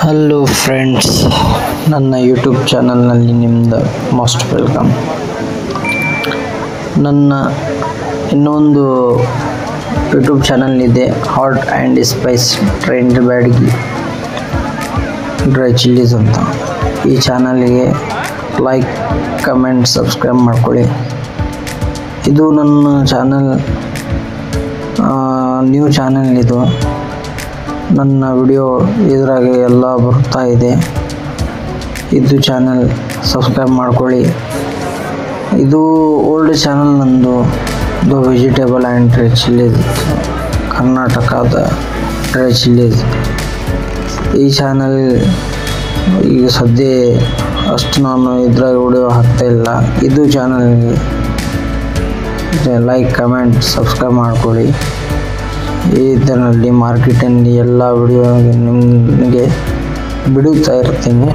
Hello friends, ನನ್ನ YouTube ಚಾನಲ್ನಲ್ಲಿ ನಿಮ್ಮದು ಮೋಸ್ಟ್ ವೆಲ್ಕಮ್. ನನ್ನ ಇನ್ನೊಂದು ಯೂಟ್ಯೂಬ್ ಚಾನಲ್ ಇದೆ, hot and spice trend Byadgi dry chillies ಅಂತ. ಈ ಚಾನಲ್ಗೆ ಲೈಕ್, ಕಮೆಂಟ್, ಸಬ್ಸ್ಕ್ರೈಬ್ ಮಾಡ್ಕೊಳ್ಳಿ. ಇದು ನನ್ನ ಚಾನಲ್ ನ್ಯೂ ಚಾನಲ್. ನನ್ನ ವಿಡಿಯೋ ಇದರಾಗೆ ಎಲ್ಲ ಬರ್ತಾ ಇದೆ. ಇದು ಚಾನಲ್ ಸಬ್ಸ್ಕ್ರೈಬ್ ಮಾಡ್ಕೊಳ್ಳಿ. ಇದು ಓಲ್ಡ್ ಚಾನಲ್ ನಂದು, ಇದು ವೆಜಿಟೇಬಲ್ ಆ್ಯಂಡ್ ಡ್ರೈ ಚಿಲ್ಲೀಸ್, ಕರ್ನಾಟಕದ ಡ್ರೈ ಚಿಲ್ಲೀಸ್. ಈ ಚಾನಲ್ ಈಗ ಸದ್ಯ ಅಷ್ಟು ನಾನು ಇದ್ರಾಗ ವಿಡಿಯೋ ಹಾಕ್ತಾಯಿಲ್ಲ. ಇದು ಚಾನಲ್ಗೆ ಲೈಕ್, ಕಮೆಂಟ್, ಸಬ್ಸ್ಕ್ರೈಬ್ ಮಾಡ್ಕೊಳ್ಳಿ. ಇದರಲ್ಲಿ ಮಾರ್ಕೆಟಿಂಗ್ ಎಲ್ಲ ವಿಡಿಯೋ ನಿಮಗೆ ಬಿಡುತ್ತಾ ಇರ್ತೀನಿ.